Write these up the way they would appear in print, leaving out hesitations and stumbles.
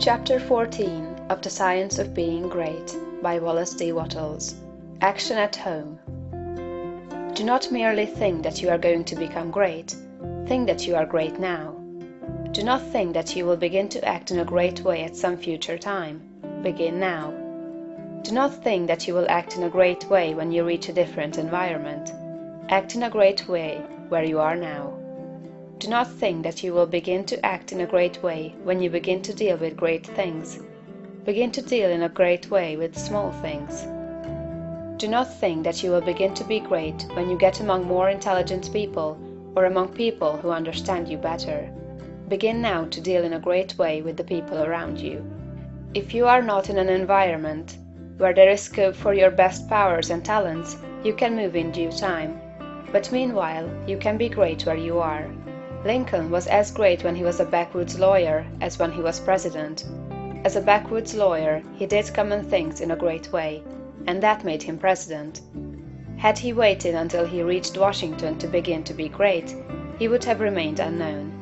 Chapter 14 of The Science of Being Great by Wallace D Wattles. Action at Home. Do not merely think that you are going to become great. Think that you are great now. Do not think that you will begin to act in a great way at some future time. Begin now. Do not think that you will act in a great way when you reach a different environment. Act in a great way where you are now. Do not think that you will begin to act in a great way when you begin to deal with great things. Begin to deal in a great way with small things. Do not think that you will begin to be great when you get among more intelligent people or among people who understand you better. Begin now to deal in a great way with the people around you. If you are not in an environment where there is scope for your best powers and talents, you can move in due time. But meanwhile, you can be great where you are. Lincoln was as great when he was a backwoods lawyer as when he was president. As a backwoods lawyer, he did common things in a great way, and that made him president. Had he waited until he reached Washington to begin to be great, he would have remained unknown.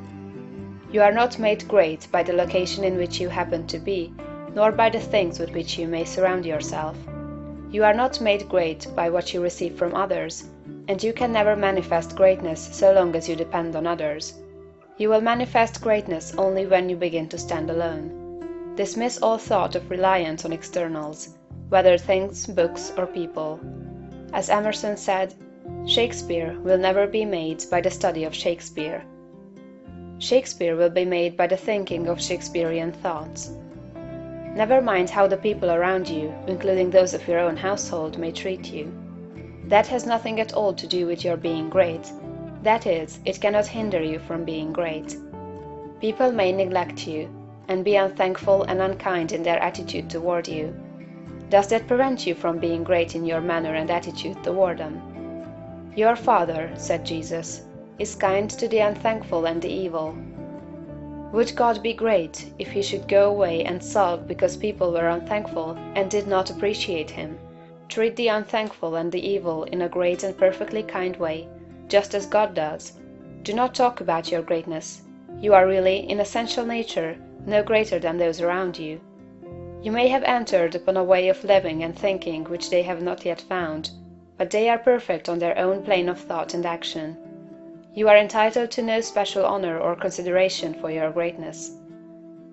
You are not made great by the location in which you happen to be, nor by the things with which you may surround yourself. You are not made great by what you receive from others, and you can never manifest greatness so long as you depend on others. You will manifest greatness only when you begin to stand alone. Dismiss all thought of reliance on externals, whether things, books, or people. As Emerson said, Shakespeare will never be made by the study of Shakespeare. Shakespeare will be made by the thinking of Shakespearean thoughts. Never mind how the people around you, including those of your own household, may treat you. That has nothing at all to do with your being great. That is, it cannot hinder you from being great. People may neglect you, and be unthankful and unkind in their attitude toward you. Does that prevent you from being great in your manner and attitude toward them? Your Father, said Jesus, is kind to the unthankful and the evil. Would God be great if he should go away and sulk because people were unthankful and did not appreciate him? Treat the unthankful and the evil in a great and perfectly kind way, just as God does. Do not talk about your greatness. You are really, in essential nature, no greater than those around you. You may have entered upon a way of living and thinking which they have not yet found, but they are perfect on their own plane of thought and action. You are entitled to no special honor or consideration for your greatness.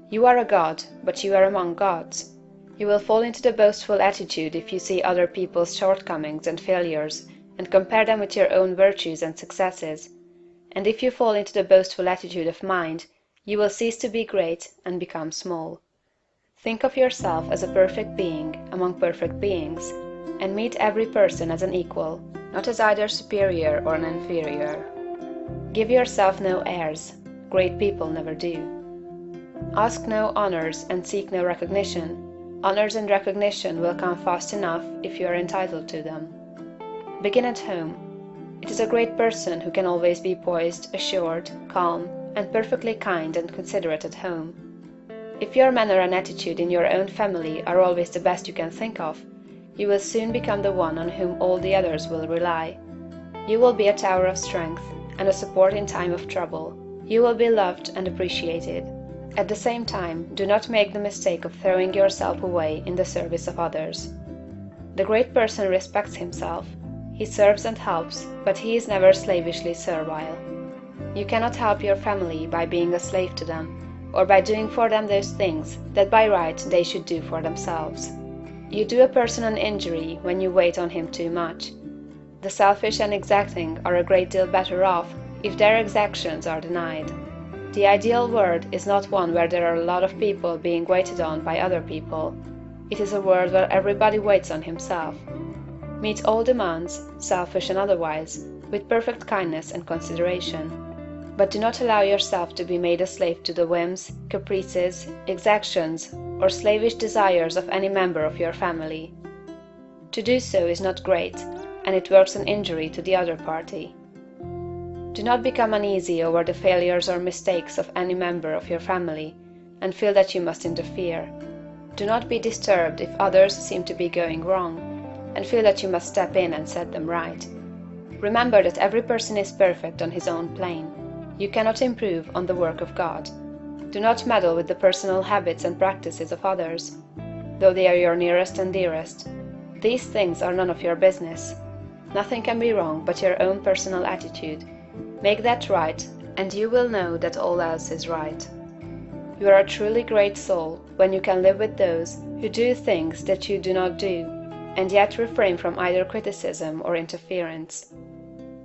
You are a god, but you are among gods. You will fall into the boastful attitude if you see other people's shortcomings and failures and compare them with your own virtues and successes. And if you fall into the boastful attitude of mind, you will cease to be great and become small. Think of yourself as a perfect being among perfect beings, and meet every person as an equal, not as either superior or an inferior. Give yourself no airs. Great people never do. Ask no honors and seek no recognition. Honors and recognition will come fast enough if you are entitled to them. Begin at home. It is a great person who can always be poised, assured, calm, and perfectly kind and considerate at home. If your manner and attitude in your own family are always the best you can think of, you will soon become the one on whom all the others will rely. You will be a tower of strength and a support in time of trouble. You will be loved and appreciated. At the same time, do not make the mistake of throwing yourself away in the service of others. The great person respects himself. He serves and helps, but he is never slavishly servile. You cannot help your family by being a slave to them, or by doing for them those things that by right they should do for themselves. You do a person an injury when you wait on him too much. The selfish and exacting are a great deal better off if their exactions are denied. The ideal world is not one where there are a lot of people being waited on by other people. It is a world where everybody waits on himself. Meet all demands, selfish and otherwise, with perfect kindness and consideration. But do not allow yourself to be made a slave to the whims, caprices, exactions, or slavish desires of any member of your family. To do so is not great, and it works an injury to the other party. Do not become uneasy over the failures or mistakes of any member of your family, and feel that you must interfere. Do not be disturbed if others seem to be going wrong, and feel that you must step in and set them right. Remember that every person is perfect on his own plane. You cannot improve on the work of God. Do not meddle with the personal habits and practices of others, though they are your nearest and dearest. These things are none of your business. Nothing can be wrong but your own personal attitude. Make that right, and you will know that all else is right. You are a truly great soul when you can live with those who do things that you do not do, and yet refrain from either criticism or interference.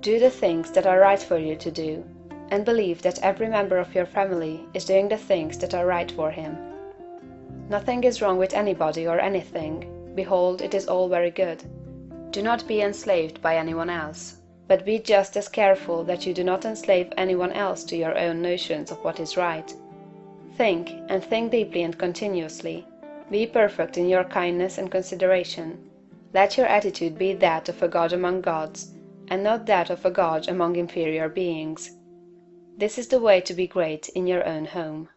Do the things that are right for you to do, and believe that every member of your family is doing the things that are right for him. Nothing is wrong with anybody or anything. Behold, it is all very good. Do not be enslaved by anyone else, but be just as careful that you do not enslave anyone else to your own notions of what is right. Think, and think deeply and continuously. Be perfect in your kindness and consideration. Let your attitude be that of a god among gods, and not that of a god among inferior beings. This is the way to be great in your own home.